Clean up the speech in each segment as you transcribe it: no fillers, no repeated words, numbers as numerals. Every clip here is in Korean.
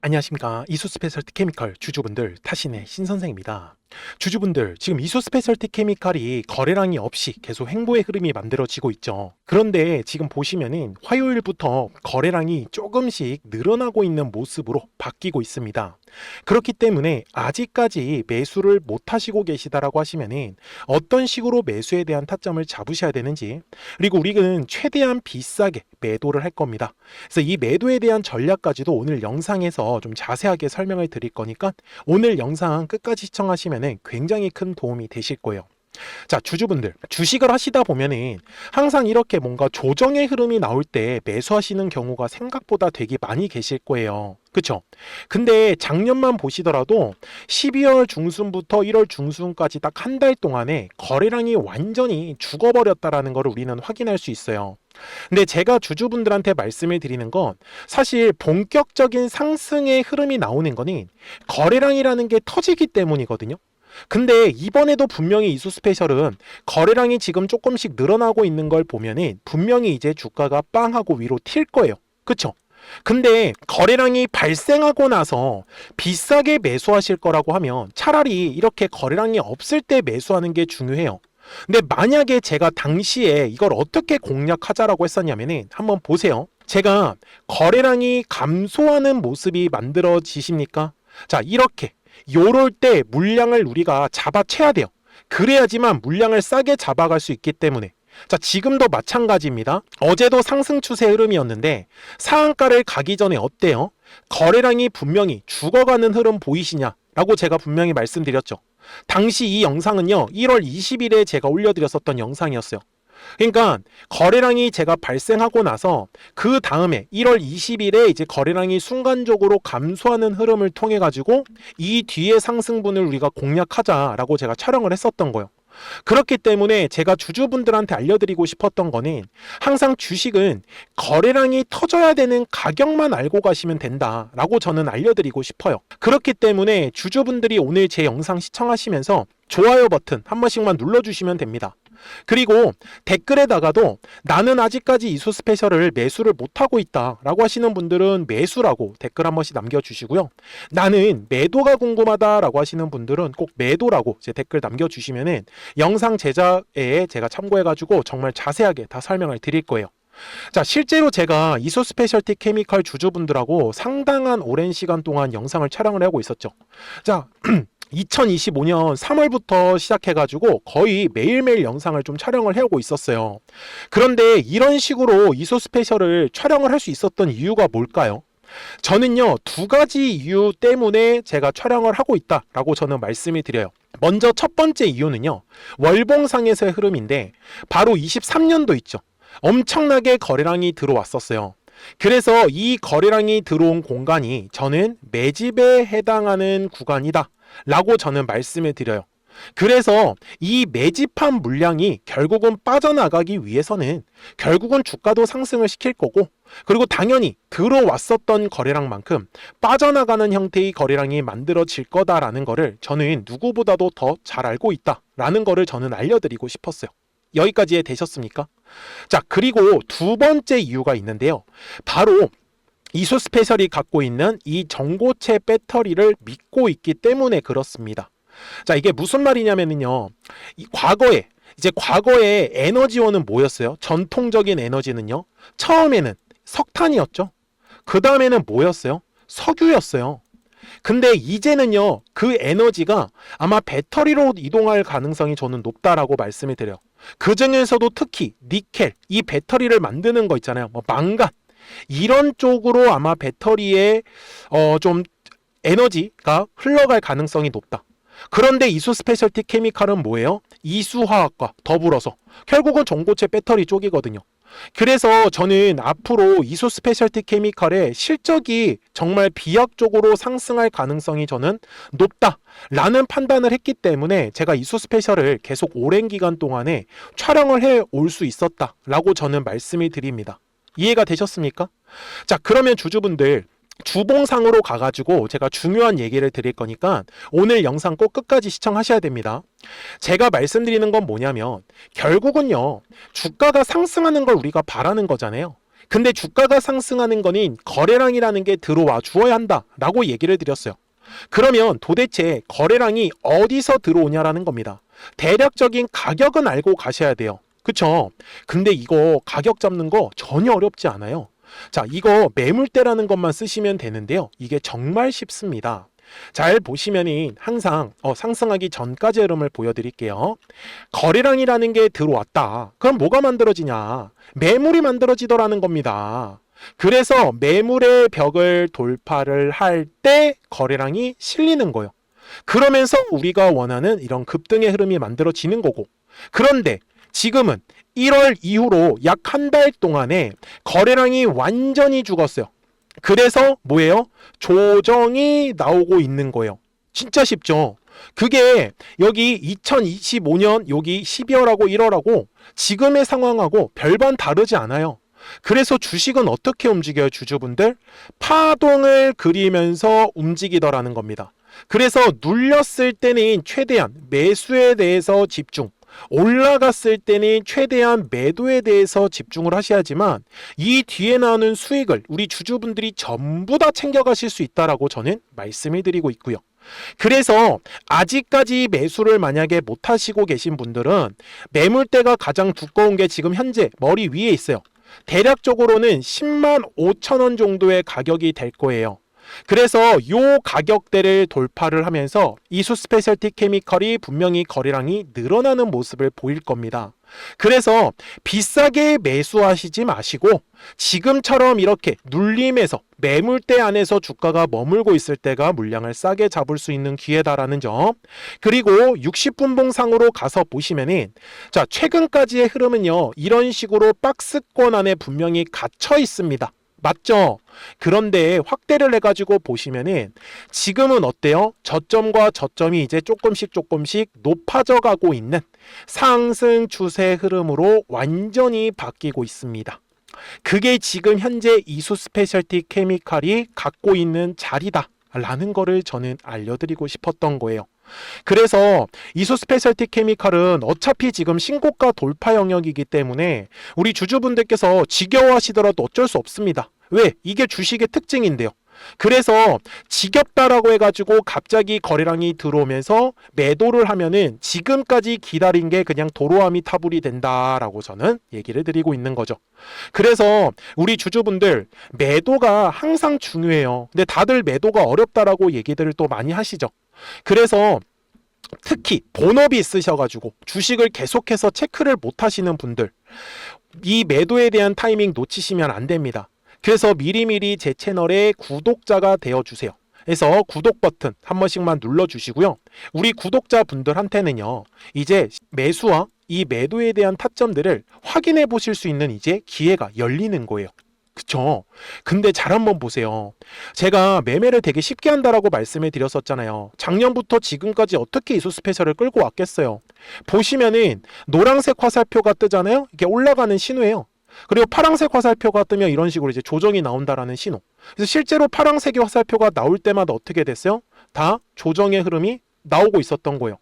안녕하십니까. 이수스페셜티 케미컬 주주분들, 타신의 신선생입니다. 주주분들, 지금 이수스페셜티 케미칼이 거래량이 없이 계속 횡보의 흐름이 만들어지고 있죠. 그런데 지금 보시면은 화요일부터 거래량이 조금씩 늘어나고 있는 모습으로 바뀌고 있습니다. 그렇기 때문에 아직까지 매수를 못 하시고 계시다라고 하시면은 어떤 식으로 매수에 대한 타점을 잡으셔야 되는지, 그리고 우리는 최대한 비싸게 매도를 할 겁니다. 그래서 이 매도에 대한 전략까지도 오늘 영상에서 좀 자세하게 설명을 드릴 거니까 오늘 영상 끝까지 시청하시면 굉장히 큰 도움이 되실 거예요. 자, 주주분들, 주식을 하시다 보면은 항상 이렇게 뭔가 조정의 흐름이 나올 때 매수하시는 경우가 생각보다 되게 많이 계실 거예요. 그쵸? 근데 작년만 보시더라도 12월 중순부터 1월 중순까지 딱 한 달 동안에 거래량이 완전히 죽어버렸다라는 것을 우리는 확인할 수 있어요. 근데 제가 주주분들한테 말씀을 드리는 건 사실 본격적인 상승의 흐름이 나오는 거는 거래량이라는 게 터지기 때문이거든요. 근데 이번에도 분명히 이수스페셜은 거래량이 지금 조금씩 늘어나고 있는 걸 보면은 분명히 이제 주가가 빵 하고 위로 튈 거예요. 그쵸? 근데 거래량이 발생하고 나서 비싸게 매수하실 거라고 하면 차라리 이렇게 거래량이 없을 때 매수하는 게 중요해요. 근데 만약에 제가 당시에 이걸 어떻게 공략하자라고 했었냐면은 한번 보세요. 제가 거래량이 감소하는 모습이 만들어지십니까? 자, 이렇게 요럴 때 물량을 우리가 잡아채야 돼요. 그래야지만 물량을 싸게 잡아갈 수 있기 때문에. 자, 지금도 마찬가지입니다. 어제도 상승 추세 흐름이었는데 상한가를 가기 전에 어때요? 거래량이 분명히 죽어가는 흐름 보이시냐? 라고 제가 분명히 말씀드렸죠. 당시 이 영상은요, 1월 20일에 제가 올려드렸었던 영상이었어요. 그러니까 거래량이 제가 발생하고 나서 그 다음에 1월 20일에 이제 거래량이 순간적으로 감소하는 흐름을 통해 가지고 이 뒤에 상승분을 우리가 공략하자라고 제가 촬영을 했었던 거예요. 그렇기 때문에 제가 주주분들한테 알려드리고 싶었던 거는 항상 주식은 거래량이 터져야 되는 가격만 알고 가시면 된다라고 저는 알려드리고 싶어요. 그렇기 때문에 주주분들이 오늘 제 영상 시청하시면서 좋아요 버튼 한 번씩만 눌러주시면 됩니다. 그리고 댓글에다가도 나는 아직까지 이수스페셜을 매수를 못하고 있다 라고 하시는 분들은 매수라고 댓글 한 번씩 남겨주시고요. 나는 매도가 궁금하다 라고 하시는 분들은 꼭 매도라고 제 댓글 남겨주시면은 영상 제작에 제가 참고해가지고 정말 자세하게 다 설명을 드릴 거예요. 자, 실제로 제가 이소스페셜티 케미칼 주주분들하고 상당한 오랜 시간 동안 영상을 촬영을 하고 있었죠. 자, 2025년 3월부터 시작해가지고 거의 매일매일 영상을 좀 촬영을 해오고 있었어요. 그런데 이런 식으로 이소스페셜을 촬영을 할 수 있었던 이유가 뭘까요? 저는요, 두 가지 이유 때문에 제가 촬영을 하고 있다라고 저는 말씀을 드려요. 먼저 첫 번째 이유는요, 월봉상에서의 흐름인데 바로 23년도 있죠. 엄청나게 거래량이 들어왔었어요. 그래서 이 거래량이 들어온 공간이 저는 매집에 해당하는 구간이다 라고 저는 말씀을 드려요. 그래서 이 매집한 물량이 결국은 빠져나가기 위해서는 결국은 주가도 상승을 시킬 거고, 그리고 당연히 들어왔었던 거래량만큼 빠져나가는 형태의 거래량이 만들어질 거다라는 거를 저는 누구보다도 더 잘 알고 있다라는 거를 저는 알려드리고 싶었어요. 여기까지 되셨습니까? 자, 그리고 두 번째 이유가 있는데요. 바로 이소스페셜이 갖고 있는 이 전고체 배터리를 믿고 있기 때문에 그렇습니다. 자, 이게 무슨 말이냐면요. 과거에 에너지원은 뭐였어요? 전통적인 에너지는요. 처음에는 석탄이었죠. 그 다음에는 뭐였어요? 석유였어요. 근데 이제는요, 그 에너지가 아마 배터리로 이동할 가능성이 저는 높다라고 말씀을 드려요. 그 중에서도 특히 니켈, 이 배터리를 만드는 거 있잖아요. 뭐 망간, 이런 쪽으로 아마 배터리에 좀 에너지가 흘러갈 가능성이 높다. 그런데 이수스페셜티 케미칼은 뭐예요? 이수화학과 더불어서 결국은 전고체 배터리 쪽이거든요. 그래서 저는 앞으로 이소스페셜티 케미칼의 실적이 정말 비약적으로 상승할 가능성이 저는 높다라는 판단을 했기 때문에 제가 이소스페셜을 계속 오랜 기간 동안에 촬영을 해 올 수 있었다라고 저는 말씀을 드립니다. 이해가 되셨습니까? 자, 그러면 주주분들, 주봉상으로 가가지고 제가 중요한 얘기를 드릴 거니까 오늘 영상 꼭 끝까지 시청하셔야 됩니다. 제가 말씀드리는 건 뭐냐면 결국은요, 주가가 상승하는 걸 우리가 바라는 거잖아요. 근데 주가가 상승하는 거는 거래량이라는 게 들어와 주어야 한다라고 얘기를 드렸어요. 그러면 도대체 거래량이 어디서 들어오냐라는 겁니다. 대략적인 가격은 알고 가셔야 돼요. 그쵸? 근데 이거 가격 잡는 거 전혀 어렵지 않아요. 자, 이거 매물대라는 것만 쓰시면 되는데요. 이게 정말 쉽습니다. 잘 보시면은 항상 상승하기 전까지 흐름을 보여드릴게요. 거래량이라는 게 들어왔다. 그럼 뭐가 만들어지냐? 매물이 만들어지더라는 겁니다. 그래서 매물의 벽을 돌파를 할 때 거래량이 실리는 거예요. 그러면서 우리가 원하는 이런 급등의 흐름이 만들어지는 거고. 그런데 지금은 1월 이후로 약 한 달 동안에 거래량이 완전히 죽었어요. 그래서 뭐예요? 조정이 나오고 있는 거예요. 진짜 쉽죠? 그게 여기 2025년 여기 12월하고 1월하고 지금의 상황하고 별반 다르지 않아요. 그래서 주식은 어떻게 움직여요, 주주분들? 파동을 그리면서 움직이더라는 겁니다. 그래서 눌렸을 때는 최대한 매수에 대해서 집중, 올라갔을 때는 최대한 매도에 대해서 집중을 하셔야지만 이 뒤에 나오는 수익을 우리 주주분들이 전부 다 챙겨가실 수 있다라고 저는 말씀을 드리고 있고요. 그래서 아직까지 매수를 만약에 못 하시고 계신 분들은 매물대가 가장 두꺼운 게 지금 현재 머리 위에 있어요. 대략적으로는 10만 5천 원 정도의 가격이 될 거예요. 그래서 요 가격대를 돌파를 하면서 이수 스페셜티 케미컬이 분명히 거래량이 늘어나는 모습을 보일 겁니다. 그래서 비싸게 매수하시지 마시고 지금처럼 이렇게 눌림에서 매물대 안에서 주가가 머물고 있을 때가 물량을 싸게 잡을 수 있는 기회다라는 점. 그리고 60분봉상으로 가서 보시면은 자, 최근까지의 흐름은요, 이런 식으로 박스권 안에 분명히 갇혀 있습니다. 맞죠? 그런데 확대를 해가지고 보시면은 지금은 어때요? 저점과 저점이 이제 조금씩 높아져 가고 있는 상승 추세 흐름으로 완전히 바뀌고 있습니다. 그게 지금 현재 이수 스페셜티 케미칼이 갖고 있는 자리다 라는 거를 저는 알려드리고 싶었던 거예요. 그래서 이수 스페셜티 케미칼은 어차피 지금 신고가 돌파 영역이기 때문에 우리 주주분들께서 지겨워하시더라도 어쩔 수 없습니다. 왜? 이게 주식의 특징인데요. 그래서 지겹다라고 해가지고 갑자기 거래량이 들어오면서 매도를 하면은 지금까지 기다린 게 그냥 도로함이 타불이 된다라고 저는 얘기를 드리고 있는 거죠. 그래서 우리 주주분들 매도가 항상 중요해요. 근데 다들 매도가 어렵다라고 얘기들을 또 많이 하시죠. 그래서 특히 본업이 있으셔가지고 주식을 계속해서 체크를 못 하시는 분들, 이 매도에 대한 타이밍 놓치시면 안 됩니다. 그래서 미리미리 제 채널에 구독자가 되어주세요. 그래서 구독 버튼 한 번씩만 눌러주시고요. 우리 구독자분들한테는요, 이제 매수와 이 매도에 대한 타점들을 확인해 보실 수 있는 이제 기회가 열리는 거예요. 그쵸? 근데 잘 한번 보세요. 제가 매매를 되게 쉽게 한다라고 말씀을 드렸었잖아요. 작년부터 지금까지 어떻게 이수 스페셜을 끌고 왔겠어요. 보시면은 노란색 화살표가 뜨잖아요. 이게 올라가는 신호예요. 그리고 파란색 화살표가 뜨면 이런 식으로 이제 조정이 나온다라는 신호. 그래서 실제로 파란색의 화살표가 나올 때마다 어떻게 됐어요? 다 조정의 흐름이 나오고 있었던 거예요.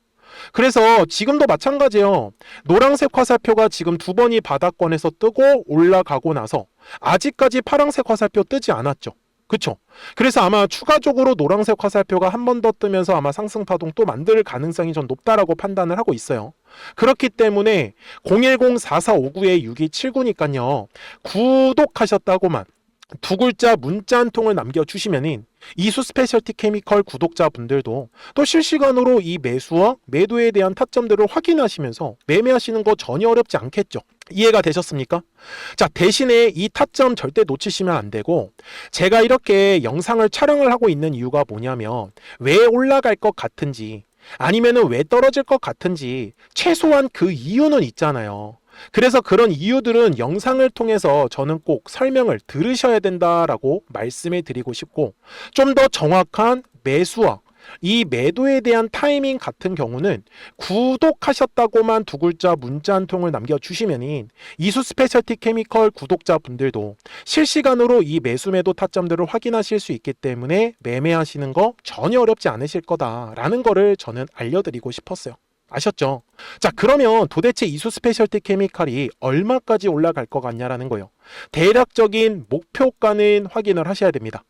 그래서 지금도 마찬가지예요. 노란색 화살표가 지금 두 번이 바닥권에서 뜨고 올라가고 나서 아직까지 파란색 화살표 뜨지 않았죠. 그쵸? 그래서 아마 추가적으로 노란색 화살표가 한 번 더 뜨면서 아마 상승 파동 또 만들 가능성이 좀 높다라고 판단을 하고 있어요. 그렇기 때문에 010-4459-6279니까요. 구독하셨다고만 두 글자 문자 한 통을 남겨주시면은 이수 스페셜티 케미컬 구독자분들도 또 실시간으로 이 매수와 매도에 대한 타점들을 확인하시면서 매매하시는 거 전혀 어렵지 않겠죠. 이해가 되셨습니까? 자, 대신에 이 타점 절대 놓치시면 안 되고, 제가 이렇게 영상을 촬영을 하고 있는 이유가 뭐냐면 왜 올라갈 것 같은지 아니면은 왜 떨어질 것 같은지 최소한 그 이유는 있잖아요. 그래서 그런 이유들은 영상을 통해서 저는 꼭 설명을 들으셔야 된다라고 말씀을 드리고 싶고, 좀 더 정확한 매수와 이 매도에 대한 타이밍 같은 경우는 구독하셨다고만 두 글자 문자 한 통을 남겨주시면 이수 스페셜티 케미컬 구독자분들도 실시간으로 이 매수 매도 타점들을 확인하실 수 있기 때문에 매매하시는 거 전혀 어렵지 않으실 거다라는 거를 저는 알려드리고 싶었어요. 아셨죠? 자, 그러면 도대체 이수 스페셜티 케미칼이 얼마까지 올라갈 것 같냐라는 거예요. 대략적인 목표가는 확인을 하셔야 됩니다.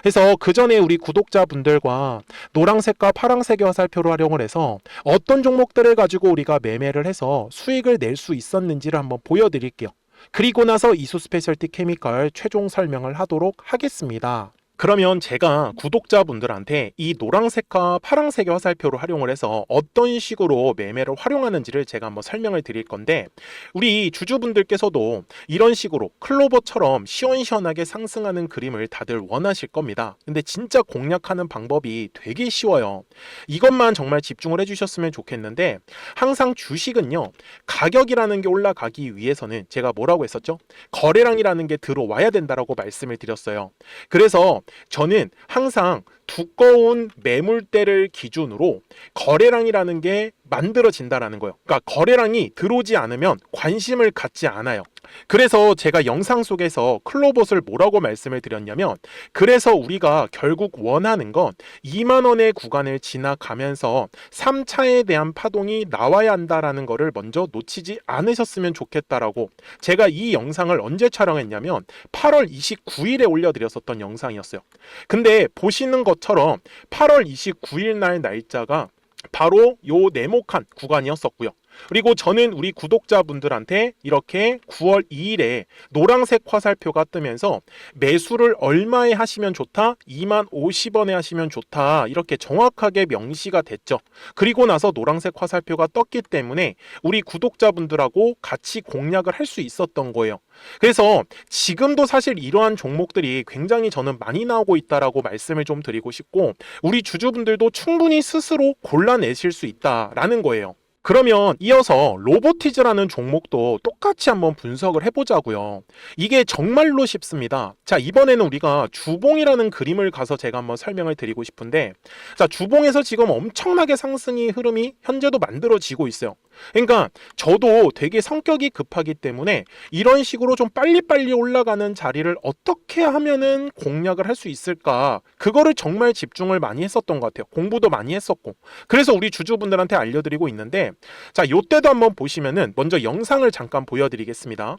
그래서 그 전에 우리 구독자분들과 노란색과 파란색의 화살표를 활용을 해서 어떤 종목들을 가지고 우리가 매매를 해서 수익을 낼 수 있었는지를 한번 보여드릴게요. 그리고 나서 이수 스페셜티 케미칼 최종 설명을 하도록 하겠습니다. 그러면 제가 구독자분들한테 이 노란색과 파란색의 화살표를 활용을 해서 어떤 식으로 매매를 활용하는지를 제가 한번 설명을 드릴 건데, 우리 주주분들께서도 이런 식으로 클로버처럼 시원시원하게 상승하는 그림을 다들 원하실 겁니다. 근데 진짜 공략하는 방법이 되게 쉬워요. 이것만 정말 집중을 해주셨으면 좋겠는데, 항상 주식은요, 가격이라는 게 올라가기 위해서는 제가 뭐라고 했었죠? 거래량이라는 게 들어와야 된다라고 말씀을 드렸어요. 그래서 저는 항상 두꺼운 매물대를 기준으로 거래량이라는 게 만들어진다라는 거예요. 그러니까 거래량이 들어오지 않으면 관심을 갖지 않아요. 그래서 제가 영상 속에서 클로봇을 뭐라고 말씀을 드렸냐면, 그래서 우리가 결국 원하는 건 2만 원의 구간을 지나가면서 3차에 대한 파동이 나와야 한다라는 거를 먼저 놓치지 않으셨으면 좋겠다라고, 제가 이 영상을 언제 촬영했냐면 8월 29일에 올려드렸었던 영상이었어요. 근데 보시는 것처럼 8월 29일 날 날짜가 바로 요 네모칸 구간이었었고요. 그리고 저는 우리 구독자분들한테 이렇게 9월 2일에 노란색 화살표가 뜨면서 매수를 얼마에 하시면 좋다? 2만 50원에 하시면 좋다. 이렇게 정확하게 명시가 됐죠. 그리고 나서 노란색 화살표가 떴기 때문에 우리 구독자분들하고 같이 공략을 할 수 있었던 거예요. 그래서 지금도 사실 이러한 종목들이 굉장히 저는 많이 나오고 있다라고 말씀을 좀 드리고 싶고, 우리 주주분들도 충분히 스스로 골라내실 수 있다라는 거예요. 그러면 이어서 로보티즈라는 종목도 똑같이 한번 분석을 해보자고요. 이게 정말로 쉽습니다. 자, 이번에는 우리가 주봉이라는 그림을 가서 제가 한번 설명을 드리고 싶은데, 자, 주봉에서 지금 엄청나게 상승이 흐름이 현재도 만들어지고 있어요. 그러니까 저도 되게 성격이 급하기 때문에 이런 식으로 좀 빨리빨리 올라가는 자리를 어떻게 하면은 공략을 할 수 있을까, 그거를 정말 집중을 많이 했었던 것 같아요. 공부도 많이 했었고. 그래서 우리 주주분들한테 알려드리고 있는데, 자, 요때도 한번 보시면은 먼저 영상을 잠깐 보여드리겠습니다.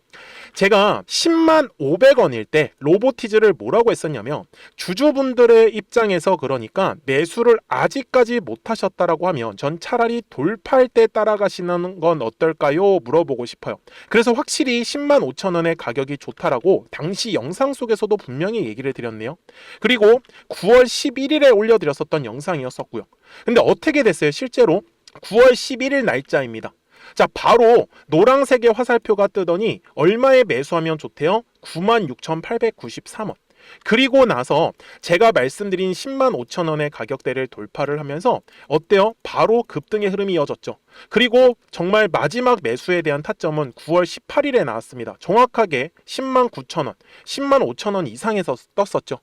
제가 10만 500원일 때 로보티즈를 뭐라고 했었냐면, 주주분들의 입장에서 그러니까 매수를 아직까지 못 하셨다라고 하면 전 차라리 돌파할 때 따라가시는 건 어떨까요? 물어보고 싶어요. 그래서 확실히 10만 5천 원의 가격이 좋다라고 당시 영상 속에서도 분명히 얘기를 드렸네요. 그리고 9월 11일에 올려드렸었던 영상이었었고요. 근데 어떻게 됐어요? 실제로 9월 11일 날짜입니다. 자, 바로 노란색의 화살표가 뜨더니 얼마에 매수하면 좋대요? 96,893원. 그리고 나서 제가 말씀드린 10만 5천 원의 가격대를 돌파를 하면서 어때요? 바로 급등의 흐름이 이어졌죠. 그리고 정말 마지막 매수에 대한 타점은 9월 18일에 나왔습니다. 정확하게 10만 9천 원, 10만 5천 원 이상에서 떴었죠.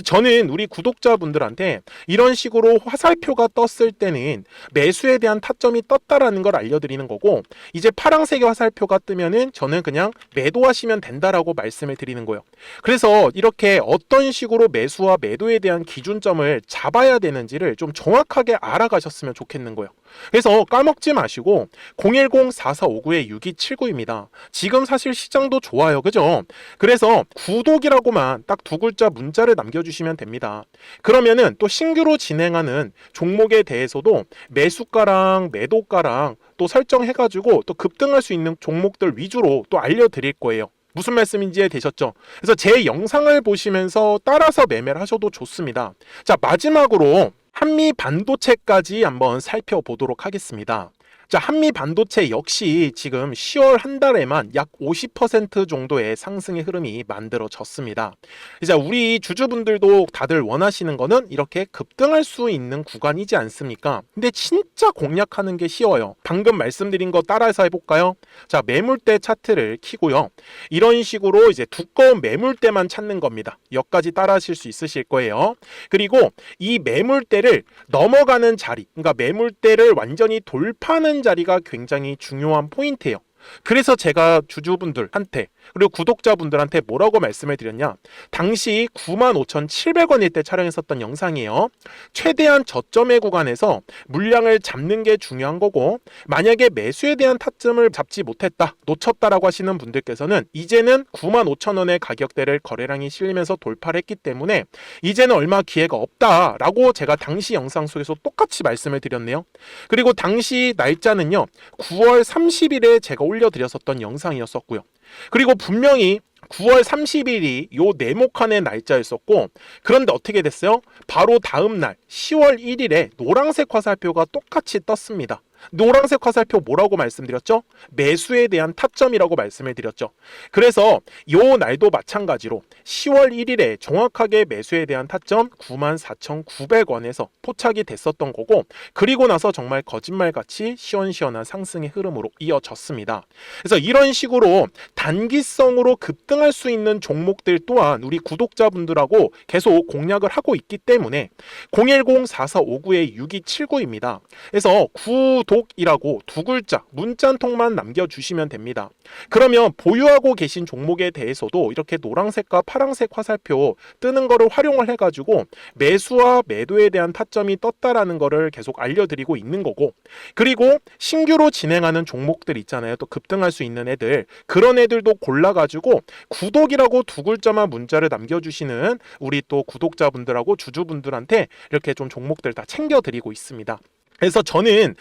저는 우리 구독자분들한테 이런 식으로 화살표가 떴을 때는 매수에 대한 타점이 떴다라는 걸 알려드리는 거고, 이제 파란색의 화살표가 뜨면은 저는 그냥 매도하시면 된다라고 말씀을 드리는 거예요. 그래서 이렇게 어떤 식으로 매수와 매도에 대한 기준점을 잡아야 되는지를 좀 정확하게 알아가셨으면 좋겠는 거예요. 그래서 까먹지 마시고 010-4459-6279입니다. 지금 사실 시장도 좋아요. 그죠? 그래서 구독이라고만 딱 두 글자 문자를 남겨주시면 됩니다. 그러면은 또 신규로 진행하는 종목에 대해서도 매수가랑 매도가랑 또 설정해가지고 또 급등할 수 있는 종목들 위주로 또 알려드릴 거예요. 무슨 말씀인지 이해되셨죠? 그래서 제 영상을 보시면서 따라서 매매를 하셔도 좋습니다. 자, 마지막으로 한미 반도체까지 한번 살펴보도록 하겠습니다. 자, 한미 반도체 역시 지금 10월 한 달에만 약 50% 정도의 상승의 흐름이 만들어졌습니다. 이제 우리 주주분들도 다들 원하시는 거는 이렇게 급등할 수 있는 구간이지 않습니까? 근데 진짜 공략하는 게 쉬워요. 방금 말씀드린 거 따라해서 해볼까요? 자, 매물대 차트를 키고요. 이런 식으로 이제 두꺼운 매물대만 찾는 겁니다. 여기까지 따라하실 수 있으실 거예요. 그리고 이 매물대를 넘어가는 자리, 그러니까 매물대를 완전히 돌파하는 자리가 굉장히 중요한 포인트예요. 그래서 제가 주주분들한테 그리고 구독자분들한테 뭐라고 말씀을 드렸냐, 당시 95,700원일 때 촬영했었던 영상이에요. 최대한 저점의 구간에서 물량을 잡는 게 중요한 거고, 만약에 매수에 대한 타점을 잡지 못했다, 놓쳤다라고 하시는 분들께서는 이제는 95,000원의 가격대를 거래량이 실리면서 돌파를 했기 때문에 이제는 얼마 기회가 없다라고 제가 당시 영상 속에서 똑같이 말씀을 드렸네요. 그리고 당시 날짜는요, 9월 30일에 제가 올려드렸었던 영상이었었고요. 그리고 분명히 9월 30일이 요 네모칸의 날짜였었고, 그런데 어떻게 됐어요? 바로 다음 날 10월 1일에 노란색 화살표가 똑같이 떴습니다. 노란색 화살표 뭐라고 말씀드렸죠? 매수에 대한 타점이라고 말씀을 드렸죠. 그래서 요 날도 마찬가지로 10월 1일에 정확하게 매수에 대한 타점 94,900원에서 포착이 됐었던 거고, 그리고 나서 정말 거짓말같이 시원시원한 상승의 흐름으로 이어졌습니다. 그래서 이런 식으로 단기성으로 급등할 수 있는 종목들 또한 우리 구독자분들하고 계속 공략을 하고 있기 때문에 010-4459-6279입니다. 그래서 구독이라고 두 글자 문자 한 통만 남겨주시면 됩니다. 그러면 보유하고 계신 종목에 대해서도 이렇게 노란색과 파란색 화살표 뜨는 거를 활용을 해가지고 매수와 매도에 대한 타점이 떴다라는 거를 계속 알려드리고 있는 거고, 그리고 신규로 진행하는 종목들 있잖아요. 또 급등할 수 있는 애들, 그런 애들도 골라가지고 구독이라고 두 글자만 문자를 남겨주시는 우리 또 구독자분들하고 주주분들한테 이렇게 좀 종목들 다 챙겨드리고 있습니다. 그래서 저는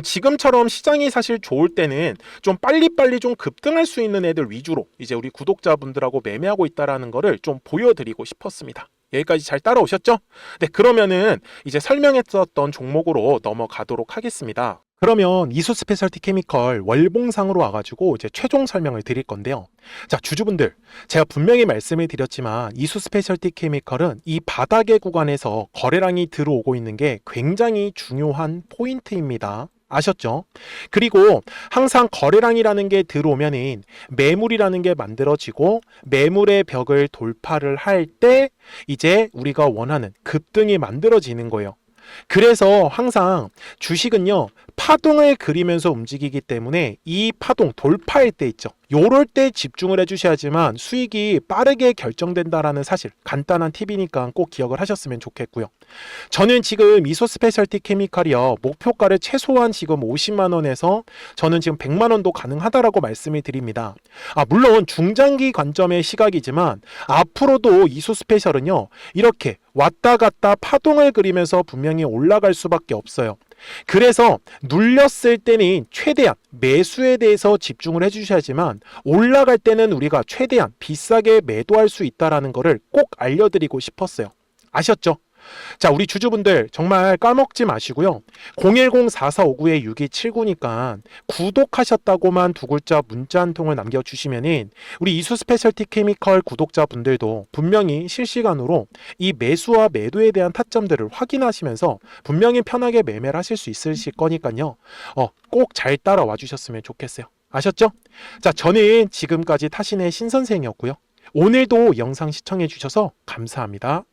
지금처럼 시장이 사실 좋을 때는 좀 빨리빨리 좀 급등할 수 있는 애들 위주로 이제 우리 구독자분들하고 매매하고 있다라는 거를 좀 보여드리고 싶었습니다. 여기까지 잘 따라오셨죠? 네, 그러면은 이제 설명했었던 종목으로 넘어가도록 하겠습니다. 그러면 이수 스페셜티 케미컬 월봉상으로 와가지고 이제 최종 설명을 드릴 건데요. 자, 주주분들, 제가 분명히 말씀을 드렸지만 이수 스페셜티 케미컬은 이 바닥의 구간에서 거래량이 들어오고 있는 게 굉장히 중요한 포인트입니다. 아셨죠? 그리고 항상 거래량이라는 게 들어오면은 매물이라는 게 만들어지고, 매물의 벽을 돌파를 할 때 이제 우리가 원하는 급등이 만들어지는 거예요. 그래서 항상 주식은요, 파동을 그리면서 움직이기 때문에 이 파동 돌파할 때 있죠, 요럴 때 집중을 해주셔야지만 수익이 빠르게 결정된다라는 사실, 간단한 팁이니까 꼭 기억을 하셨으면 좋겠고요. 저는 지금 이소 스페셜티 케미칼이요, 목표가를 최소한 지금 50만원에서 저는 지금 100만원도 가능하다라고 말씀을 드립니다. 물론 중장기 관점의 시각이지만 앞으로도 이소 스페셜은요, 이렇게 왔다 갔다 파동을 그리면서 분명히 올라갈 수밖에 없어요. 그래서 눌렸을 때는 최대한 매수에 대해서 집중을 해주셔야지만 올라갈 때는 우리가 최대한 비싸게 매도할 수 있다는 것을 꼭 알려드리고 싶었어요. 아셨죠? 자, 우리 주주분들 정말 까먹지 마시고요. 010-4459-6279니까 구독하셨다고만 두 글자 문자 한 통을 남겨주시면은 우리 이수 스페셜티 케미컬 구독자분들도 분명히 실시간으로 이 매수와 매도에 대한 타점들을 확인하시면서 분명히 편하게 매매를 하실 수 있으실 거니까요. 꼭 잘 따라와 주셨으면 좋겠어요. 아셨죠? 자, 저는 지금까지 타신의 신선생이었고요. 오늘도 영상 시청해 주셔서 감사합니다.